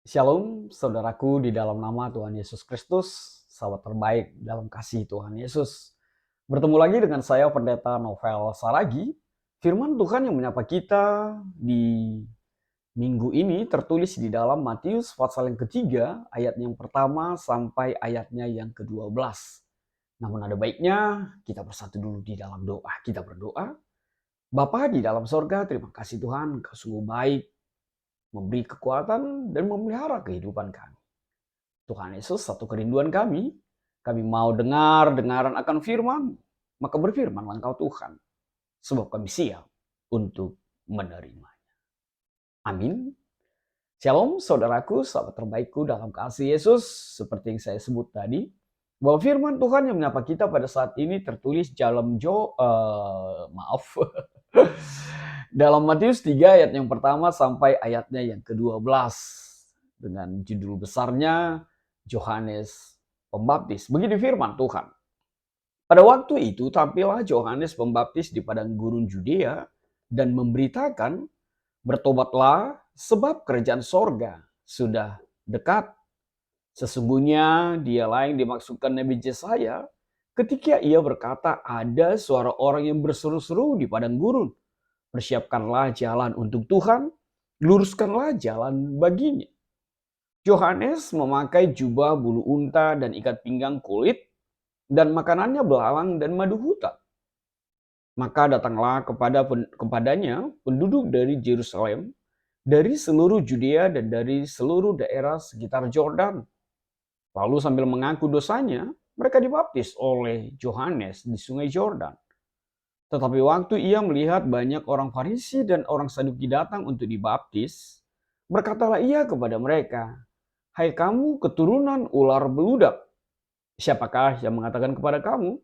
Shalom, saudaraku di dalam nama Tuhan Yesus Kristus, sahabat terbaik dalam kasih Tuhan Yesus. Bertemu lagi dengan saya Pendeta Novel Saragi. Firman Tuhan yang menyapa kita di minggu ini tertulis di dalam Matius pasal yang ketiga, ayat yang pertama sampai ayatnya yang ke-12. Namun ada baiknya kita bersatu dulu di dalam doa. Kita berdoa. Bapa di dalam sorga, terima kasih Tuhan, Engkau sungguh baik, memberi kekuatan dan memelihara kehidupan kami. Tuhan Yesus, satu kerinduan kami mau dengaran akan firman, maka berfirmanlah Engkau Tuhan, sebab kami siap untuk menerima. Amin. Shalom saudaraku, sahabat terbaikku dalam kasih Yesus, seperti yang saya sebut tadi, bahwa firman Tuhan yang menyapa kita pada saat ini tertulis dalam dalam Matius 3 ayat yang pertama sampai ayatnya yang ke-12 dengan judul besarnya Yohanes Pembaptis. Begini firman Tuhan. Pada waktu itu tampillah Yohanes Pembaptis di padang gurun Judea dan memberitakan, bertobatlah sebab kerajaan sorga sudah dekat. Sesungguhnya dialah yang dimaksudkan Nabi Yesaya ketika ia berkata, ada suara orang yang berseru-seru di padang gurun. Persiapkanlah jalan untuk Tuhan, luruskanlah jalan baginya. Yohanes memakai jubah bulu unta dan ikat pinggang kulit, dan makanannya belalang dan madu hutan. Maka datanglah kepadanya penduduk dari Yerusalem, dari seluruh Judea dan dari seluruh daerah sekitar Yordan. Lalu sambil mengaku dosanya, mereka dibaptis oleh Yohanes di sungai Yordan. Tetapi waktu ia melihat banyak orang Farisi dan orang Saduki datang untuk dibaptis, berkatalah ia kepada mereka, hai kamu keturunan ular beludak, siapakah yang mengatakan kepada kamu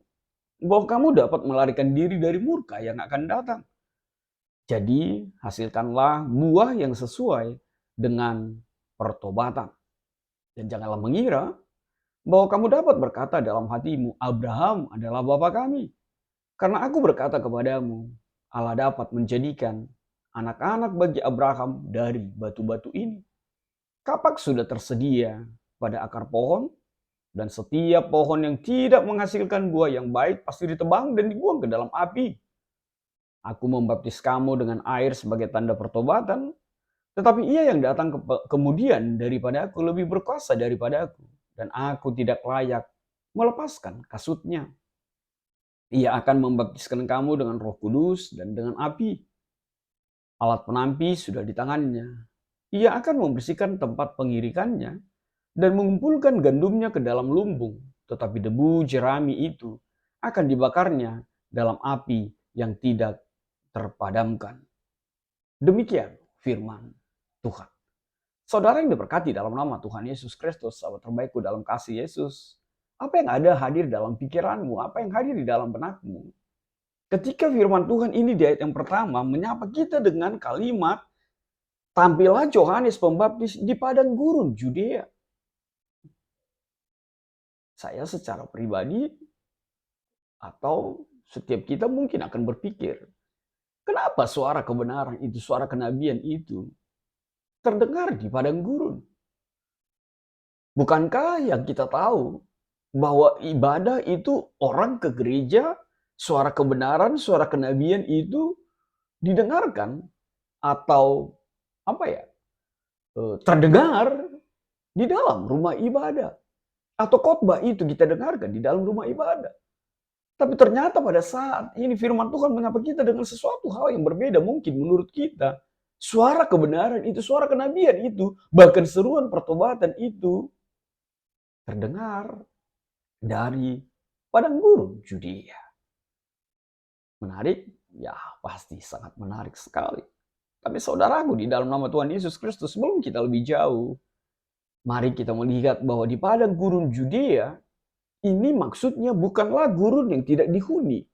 bahwa kamu dapat melarikan diri dari murka yang akan datang? Jadi hasilkanlah buah yang sesuai dengan pertobatan. Dan janganlah mengira bahwa kamu dapat berkata dalam hatimu, Abraham adalah bapa kami. Karena aku berkata kepadamu, Allah dapat menjadikan anak-anak bagi Abraham dari batu-batu ini. Kapak sudah tersedia pada akar pohon, dan setiap pohon yang tidak menghasilkan buah yang baik pasti ditebang dan dibuang ke dalam api. Aku membaptis kamu dengan air sebagai tanda pertobatan, tetapi ia yang datang kemudian daripada aku lebih berkuasa daripada aku, dan aku tidak layak melepaskan kasutnya. Ia akan membaptiskan kamu dengan Roh Kudus dan dengan api. Alat penampi sudah di tangannya. Ia akan membersihkan tempat pengirikannya dan mengumpulkan gandumnya ke dalam lumbung, tetapi debu jerami itu akan dibakarnya dalam api yang tidak terpadamkan. Demikian firman Tuhan. Saudara yang diberkati dalam nama Tuhan Yesus Kristus, sahabat terbaikku dalam kasih Yesus, apa yang ada hadir dalam pikiranmu, apa yang hadir di dalam benakmu? Ketika firman Tuhan ini di ayat yang pertama menyapa kita dengan kalimat, tampillah Yohanes Pembaptis di padang gurun Judea. Saya secara pribadi atau setiap kita mungkin akan berpikir, kenapa suara kebenaran itu, suara kenabian itu terdengar di padang gurun? Bukankah yang kita tahu bahwa ibadah itu orang ke gereja, suara kebenaran, suara kenabian itu didengarkan atau terdengar di dalam rumah ibadah, atau khotbah itu kita dengarkan di dalam rumah ibadah. Tapi ternyata pada saat ini firman Tuhan menyapa kita dengan sesuatu hal yang berbeda mungkin menurut kita. Suara kebenaran itu, suara kenabian itu, bahkan seruan pertobatan itu terdengar dari padang gurun Judea. Menarik? Ya pasti sangat menarik sekali. Tapi saudaraku di dalam nama Tuhan Yesus Kristus, sebelum kita lebih jauh, mari kita melihat bahwa di padang gurun Judea, ini maksudnya bukanlah gurun yang tidak dihuni.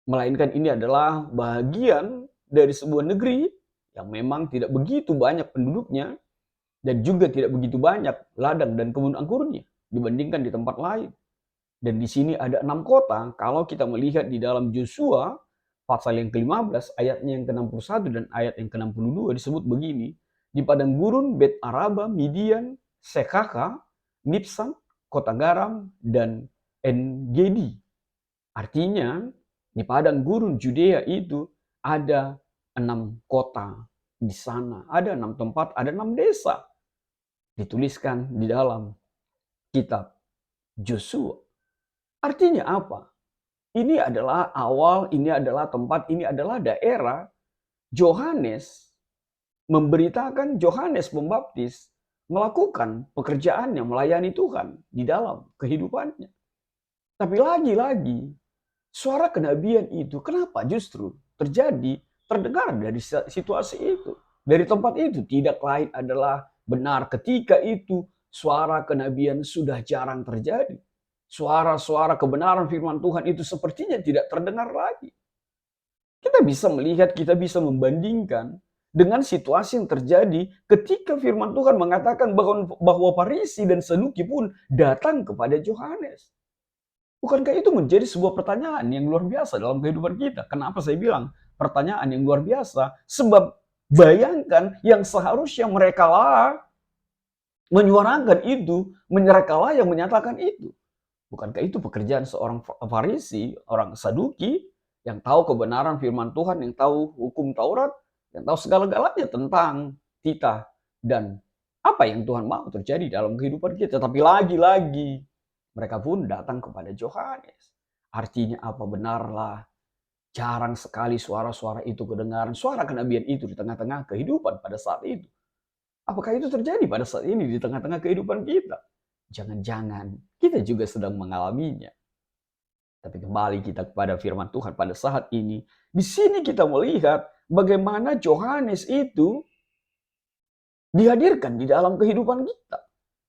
Melainkan ini adalah bagian dari sebuah negeri yang memang tidak begitu banyak penduduknya dan juga tidak begitu banyak ladang dan kebun anggurnya dibandingkan di tempat lain. Dan di sini ada 6 kota, kalau kita melihat di dalam Yosua pasal yang ke-15 ayatnya yang ke-61 dan ayat yang ke-62 disebut begini, di padang gurun Bet Araba, Midian, Sekaka, Nipsan, Kota Garam, dan En-Gedi. Artinya, di padang gurun Judea itu ada 6 kota di sana, ada 6 tempat, ada 6 desa. Dituliskan di dalam kitab Joshua. Artinya apa? Ini adalah awal, ini adalah tempat, ini adalah daerah Yohanes memberitakan, Yohanes Pembaptis melakukan pekerjaannya, melayani Tuhan di dalam kehidupannya. Tapi lagi-lagi, suara kenabian itu kenapa justru terdengar dari situasi itu. Dari tempat itu tidak lain adalah benar ketika itu suara kenabian sudah jarang terjadi. Suara-suara kebenaran firman Tuhan itu sepertinya tidak terdengar lagi. Kita bisa melihat, kita bisa membandingkan dengan situasi yang terjadi ketika firman Tuhan mengatakan bahwa Farisi dan Saduki pun datang kepada Yohanes. Bukankah itu menjadi sebuah pertanyaan yang luar biasa dalam kehidupan kita? Kenapa saya bilang pertanyaan yang luar biasa? Sebab bayangkan yang seharusnya mereka lah menyuarakan itu, mereka lah yang menyatakan itu. Bukankah itu pekerjaan seorang Farisi, orang Saduki, yang tahu kebenaran firman Tuhan, yang tahu hukum Taurat, yang tahu segala-galanya tentang kita dan apa yang Tuhan mau terjadi dalam kehidupan kita. Tapi lagi-lagi mereka pun datang kepada Yohanes. Artinya apa? Benarlah jarang sekali suara-suara itu kedengaran, suara kenabian itu di tengah-tengah kehidupan pada saat itu. Apakah itu terjadi pada saat ini di tengah-tengah kehidupan kita? Jangan-jangan kita juga sedang mengalaminya. Tapi kembali kita kepada firman Tuhan pada saat ini. Di sini kita melihat bagaimana Yohanes itu dihadirkan di dalam kehidupan kita.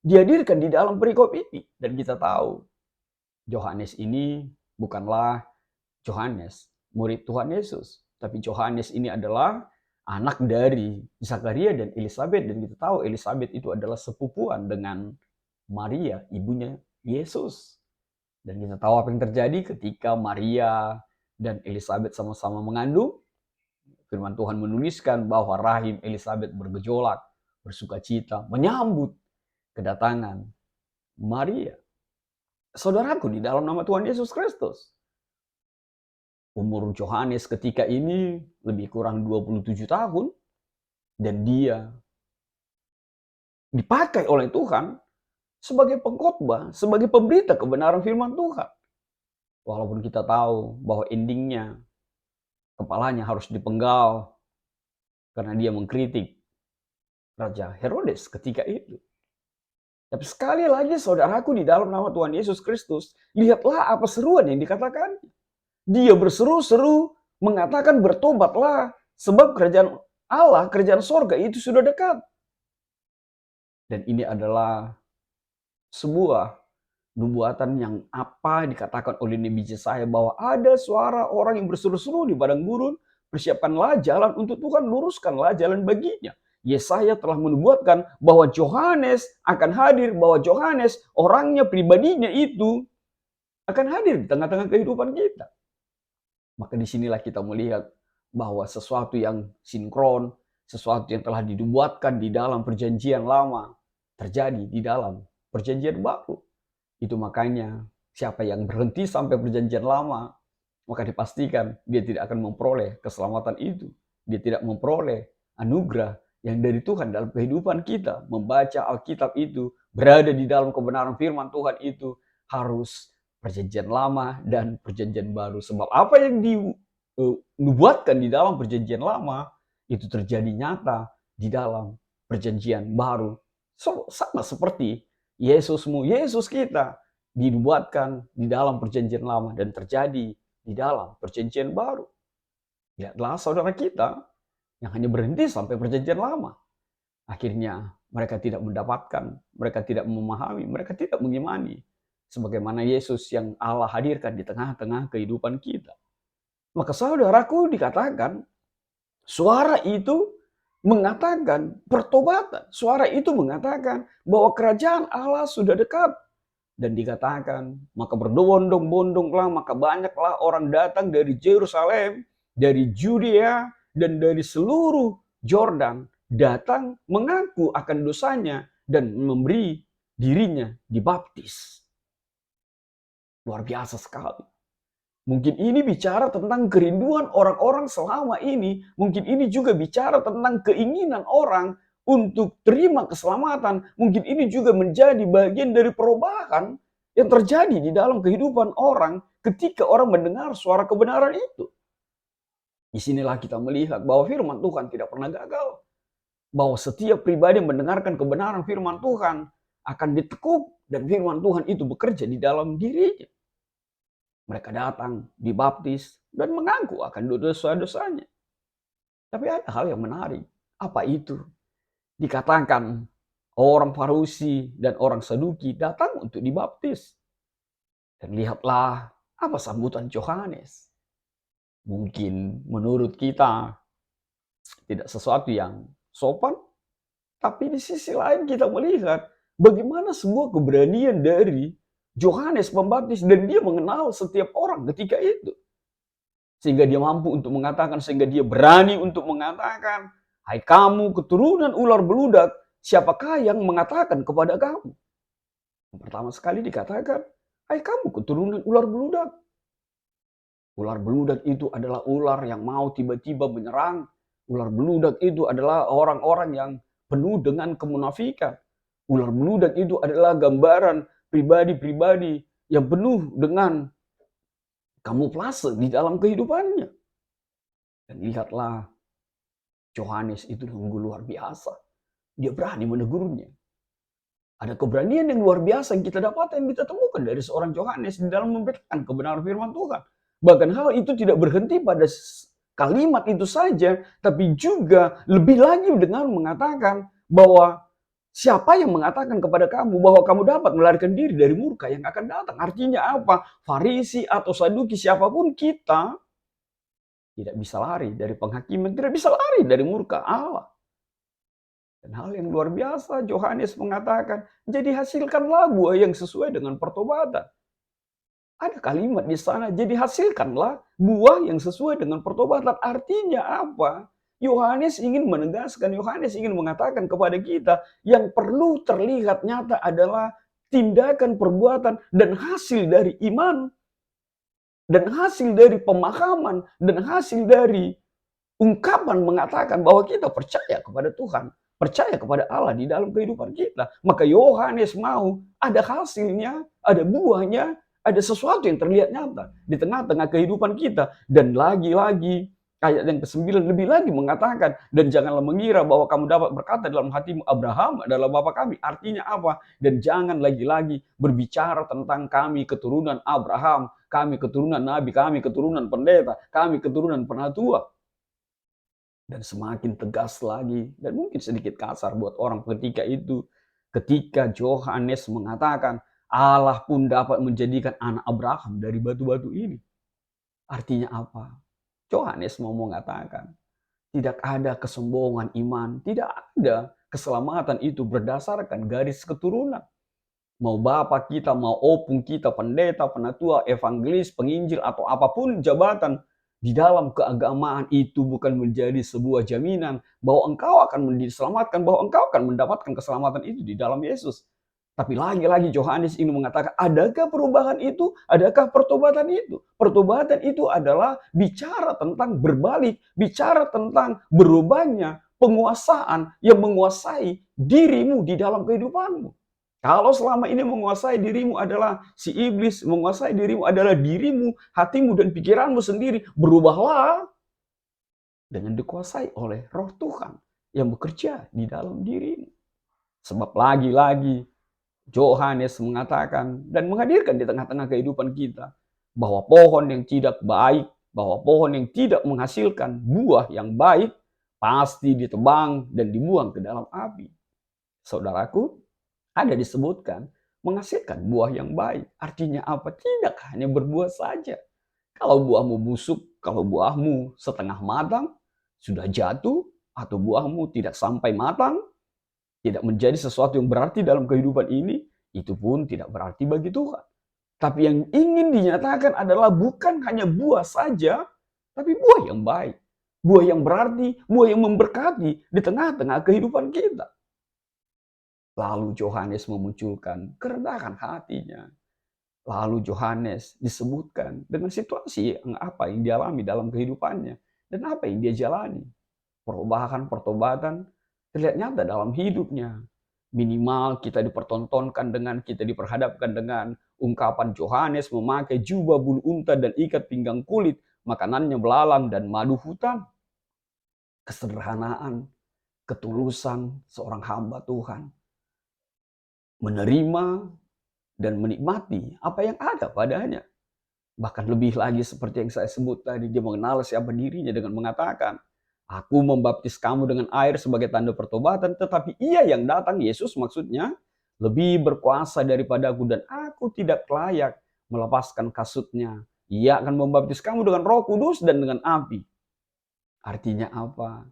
Dihadirkan di dalam perikop ini. Dan kita tahu Yohanes ini bukanlah Yohanes, murid Tuhan Yesus. Tapi Yohanes ini adalah anak dari Zakaria dan Elisabet. Dan kita tahu Elisabet itu adalah sepupuan dengan Maria, ibunya Yesus. Dan kita tahu apa yang terjadi ketika Maria dan Elisabet sama-sama mengandung. Firman Tuhan menuliskan bahwa rahim Elisabet bergejolak, bersukacita, menyambut kedatangan Maria. Saudaraku, di dalam nama Tuhan Yesus Kristus, umur Yohanes ketika ini lebih kurang 27 tahun, dan dia dipakai oleh Tuhan sebagai pengkhotbah, sebagai pemberita kebenaran firman Tuhan. Walaupun kita tahu bahwa endingnya kepalanya harus dipenggal karena dia mengkritik Raja Herodes ketika itu. Tapi sekali lagi saudaraku, di dalam nama Tuhan Yesus Kristus, lihatlah apa seruan yang dikatakan. Dia berseru-seru mengatakan bertobatlah sebab kerajaan Allah, kerajaan sorga itu sudah dekat. Dan ini adalah sebuah nubuatan yang apa dikatakan oleh Nabi Yesaya bahwa ada suara orang yang berseru-seru di padang gurun, persiapkanlah jalan untuk Tuhan, luruskanlah jalan baginya. Yesaya telah menubuatkan bahwa Yohanes akan hadir, bahwa Yohanes orangnya, pribadinya itu akan hadir di tengah-tengah kehidupan kita. Maka disinilah kita melihat bahwa sesuatu yang sinkron, sesuatu yang telah dinubuatkan di dalam perjanjian lama terjadi di dalam perjanjian baru. Itu makanya siapa yang berhenti sampai perjanjian lama, maka dipastikan dia tidak akan memperoleh keselamatan itu. Dia tidak memperoleh anugerah yang dari Tuhan dalam kehidupan kita. Membaca Alkitab itu, berada di dalam kebenaran firman Tuhan itu harus perjanjian lama dan perjanjian baru. Sebab apa yang dinubuatkan di dalam perjanjian lama itu terjadi nyata di dalam perjanjian baru. Sama seperti Yesusmu, Yesus kita dibuatkan di dalam perjanjian lama dan terjadi di dalam perjanjian baru. Lihatlah saudara kita yang hanya berhenti sampai perjanjian lama. Akhirnya mereka tidak mendapatkan, mereka tidak memahami, mereka tidak mengimani. Sebagaimana Yesus yang Allah hadirkan di tengah-tengah kehidupan kita. Maka saudaraku dikatakan, suara itu mengatakan pertobatan. Suara itu mengatakan bahwa kerajaan Allah sudah dekat. Dan dikatakan, maka berbondong-bondonglah, maka banyaklah orang datang dari Yerusalem, dari Judea, dan dari seluruh Jordan, datang mengaku akan dosanya dan memberi dirinya dibaptis. Luar biasa sekali. Mungkin ini bicara tentang kerinduan orang-orang selama ini. Mungkin ini juga bicara tentang keinginan orang untuk terima keselamatan. Mungkin ini juga menjadi bagian dari perubahan yang terjadi di dalam kehidupan orang ketika orang mendengar suara kebenaran itu. Disinilah kita melihat bahwa firman Tuhan tidak pernah gagal. Bahwa setiap pribadi yang mendengarkan kebenaran firman Tuhan akan ditekuk dan firman Tuhan itu bekerja di dalam dirinya. Mereka datang, dibaptis, dan mengaku akan dosa-dosanya. Tapi ada hal yang menarik. Apa itu? Dikatakan orang Farisi dan orang Saduki datang untuk dibaptis. Dan lihatlah apa sambutan Yohanes. Mungkin menurut kita tidak sesuatu yang sopan, tapi di sisi lain kita melihat bagaimana sebuah keberanian dari Yohanes Pembaptis dan dia mengenal setiap orang ketika itu. Sehingga dia mampu untuk mengatakan, sehingga dia berani untuk mengatakan, hai kamu keturunan ular beludak, siapakah yang mengatakan kepada kamu? Pertama sekali dikatakan, hai kamu keturunan ular beludak. Ular beludak itu adalah ular yang mau tiba-tiba menyerang. Ular beludak itu adalah orang-orang yang penuh dengan kemunafikan. Ular beludak itu adalah gambaran pribadi-pribadi yang penuh dengan kamuflase di dalam kehidupannya. Dan lihatlah, Yohanes itu sungguh luar biasa. Dia berani menegurnya. Ada keberanian yang luar biasa yang kita dapatkan, yang kita temukan dari seorang Yohanes di dalam memberitakan kebenaran firman Tuhan. Bahkan hal itu tidak berhenti pada kalimat itu saja, tapi juga lebih lagi dengan mengatakan bahwa siapa yang mengatakan kepada kamu bahwa kamu dapat melarikan diri dari murka yang akan datang? Artinya apa? Farisi atau Saduki, siapapun kita, tidak bisa lari dari penghakiman, tidak bisa lari dari murka Allah. Dan hal yang luar biasa, Yohanes mengatakan, jadi hasilkanlah buah yang sesuai dengan pertobatan. Ada kalimat di sana, jadi hasilkanlah buah yang sesuai dengan pertobatan. Artinya apa? Yohanes ingin menegaskan, Yohanes ingin mengatakan kepada kita, yang perlu terlihat nyata adalah tindakan, perbuatan, dan hasil dari iman, dan hasil dari pemahaman, dan hasil dari ungkapan mengatakan bahwa kita percaya kepada Tuhan, percaya kepada Allah di dalam kehidupan kita. Maka Yohanes mau ada hasilnya, ada buahnya, ada sesuatu yang terlihat nyata di tengah-tengah kehidupan kita. Dan lagi-lagi ayat yang ke-9 lebih lagi mengatakan, dan janganlah mengira bahwa kamu dapat berkata dalam hatimu, Abraham adalah bapa kami. Artinya apa? Dan jangan lagi-lagi berbicara tentang kami keturunan Abraham, kami keturunan Nabi, kami keturunan pendeta, kami keturunan penatua. Dan semakin tegas lagi, dan mungkin sedikit kasar buat orang ketika itu, ketika Yohanes mengatakan, Allah pun dapat menjadikan anak Abraham dari batu-batu ini. Artinya apa? Yohanes mau mengatakan, tidak ada kesombongan iman, tidak ada keselamatan itu berdasarkan garis keturunan. Mau bapak kita, mau opung kita, pendeta, penatua, evangelis, penginjil, atau apapun jabatan di dalam keagamaan itu bukan menjadi sebuah jaminan bahwa engkau akan diselamatkan, bahwa engkau akan mendapatkan keselamatan itu di dalam Yesus. Tapi lagi-lagi Yohanes ini mengatakan, adakah perubahan itu? Adakah pertobatan itu? Pertobatan itu adalah bicara tentang berbalik, bicara tentang berubahnya penguasaan yang menguasai dirimu di dalam kehidupanmu. Kalau selama ini menguasai dirimu adalah si iblis, menguasai dirimu adalah dirimu, hatimu, dan pikiranmu sendiri, berubahlah dengan dikuasai oleh Roh Tuhan yang bekerja di dalam dirimu. Sebab lagi-lagi Yohanes mengatakan dan menghadirkan di tengah-tengah kehidupan kita bahwa pohon yang tidak baik, bahwa pohon yang tidak menghasilkan buah yang baik pasti ditebang dan dibuang ke dalam api. Saudaraku, ada disebutkan menghasilkan buah yang baik. Artinya apa? Tidak hanya berbuah saja. Kalau buahmu busuk, kalau buahmu setengah matang, sudah jatuh, atau buahmu tidak sampai matang, tidak menjadi sesuatu yang berarti dalam kehidupan ini, itu pun tidak berarti bagi Tuhan. Tapi yang ingin dinyatakan adalah bukan hanya buah saja, tapi buah yang baik. Buah yang berarti, buah yang memberkati di tengah-tengah kehidupan kita. Lalu Yohanes memunculkan kerendahan hatinya. Lalu Yohanes disebutkan dengan situasi yang apa yang dialami dalam kehidupannya dan apa yang dia jalani. Perubahan, pertobatan terlihat nyata dalam hidupnya. Minimal kita dipertontonkan dengan, kita diperhadapkan dengan ungkapan Yohanes memakai jubah bulu unta dan ikat pinggang kulit, makanannya belalang dan madu hutan. Kesederhanaan, ketulusan seorang hamba Tuhan menerima dan menikmati apa yang ada padanya. Bahkan lebih lagi seperti yang saya sebut tadi, dia mengenal siapa dirinya dengan mengatakan, aku membaptis kamu dengan air sebagai tanda pertobatan, tetapi ia yang datang, Yesus maksudnya, lebih berkuasa daripada aku dan aku tidak layak melepaskan kasutnya. Ia akan membaptis kamu dengan Roh Kudus dan dengan api. Artinya apa?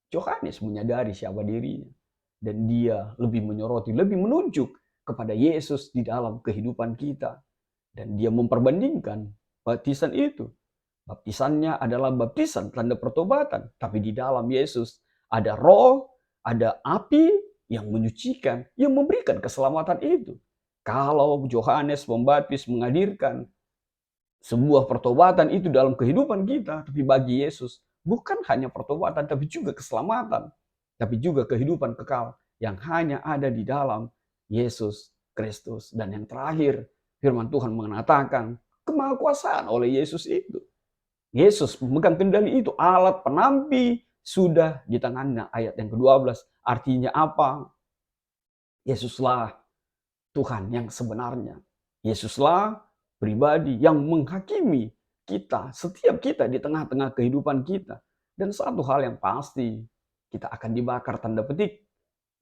Yohanes menyadari siapa dirinya. Dan dia lebih menyoroti, lebih menunjuk kepada Yesus di dalam kehidupan kita. Dan dia memperbandingkan baptisan itu. Baptisannya adalah baptisan tanda pertobatan. Tapi di dalam Yesus ada roh, ada api yang menyucikan, yang memberikan keselamatan itu. Kalau Yohanes membaptis menghadirkan sebuah pertobatan itu dalam kehidupan kita, tapi bagi Yesus bukan hanya pertobatan, tapi juga keselamatan, tapi juga kehidupan kekal yang hanya ada di dalam Yesus Kristus. Dan yang terakhir, firman Tuhan mengatakan kemahakuasaan oleh Yesus itu. Yesus memegang kendali itu, alat penampi sudah di tangannya. Ayat yang ke-12, artinya apa? Yesuslah Tuhan yang sebenarnya. Yesuslah pribadi yang menghakimi kita, setiap kita di tengah-tengah kehidupan kita. Dan satu hal yang pasti, kita akan dibakar tanda petik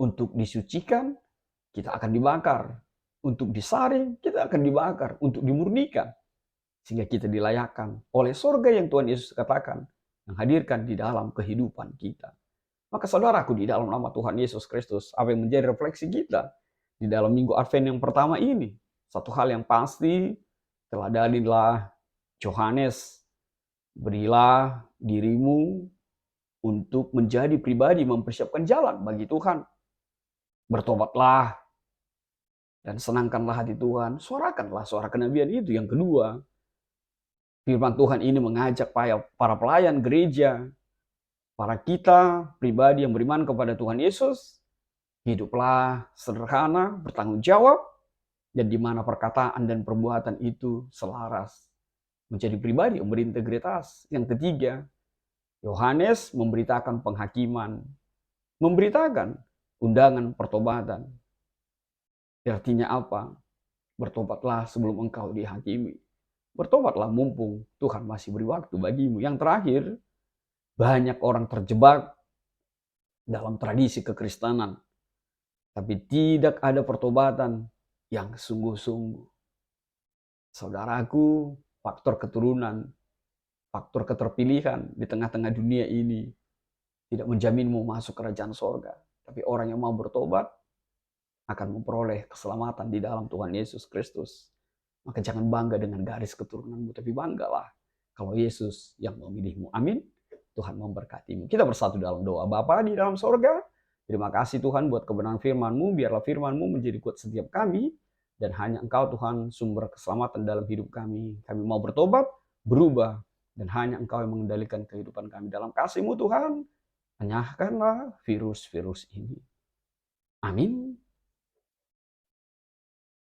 untuk disucikan, kita akan dibakar untuk disaring, kita akan dibakar untuk dimurnikan. Sehingga kita dilayakkan oleh surga yang Tuhan Yesus katakan, yang hadirkan di dalam kehidupan kita. Maka saudaraku, di dalam nama Tuhan Yesus Kristus, apa yang menjadi refleksi kita di dalam minggu Advent yang pertama ini? Satu hal yang pasti, teladanilah Yohanes, berilah dirimu untuk menjadi pribadi mempersiapkan jalan bagi Tuhan. Bertobatlah dan senangkanlah hati Tuhan, suarakanlah suara kenabian itu. Yang kedua, firman Tuhan ini mengajak para pelayan gereja, para kita pribadi yang beriman kepada Tuhan Yesus, hiduplah sederhana, bertanggung jawab, dan di mana perkataan dan perbuatan itu selaras. Menjadi pribadi yang berintegritas. Yang ketiga, Yohanes memberitakan penghakiman, memberitakan undangan pertobatan. Artinya apa? Bertobatlah sebelum engkau dihakimi. Bertobatlah mumpung Tuhan masih beri waktu bagimu. Yang terakhir, banyak orang terjebak dalam tradisi kekristenan, tapi tidak ada pertobatan yang sungguh-sungguh. Saudaraku, faktor keturunan, faktor keterpilihan di tengah-tengah dunia ini tidak menjaminmu masuk kerajaan sorga. Tapi orang yang mau bertobat akan memperoleh keselamatan di dalam Tuhan Yesus Kristus. Maka jangan bangga dengan garis keturunanmu, tapi banggalah kalau Yesus yang memilihmu. Amin. Tuhan memberkatimu. Kita bersatu dalam doa. Bapa di dalam sorga, terima kasih Tuhan buat kebenaran firman-Mu. Biarlah firman-Mu menjadi kuat setiap kami. Dan hanya Engkau Tuhan sumber keselamatan dalam hidup kami. Kami mau bertobat, berubah. Dan hanya Engkau yang mengendalikan kehidupan kami. Dalam kasih-Mu Tuhan, enyahkanlah virus-virus ini. Amin.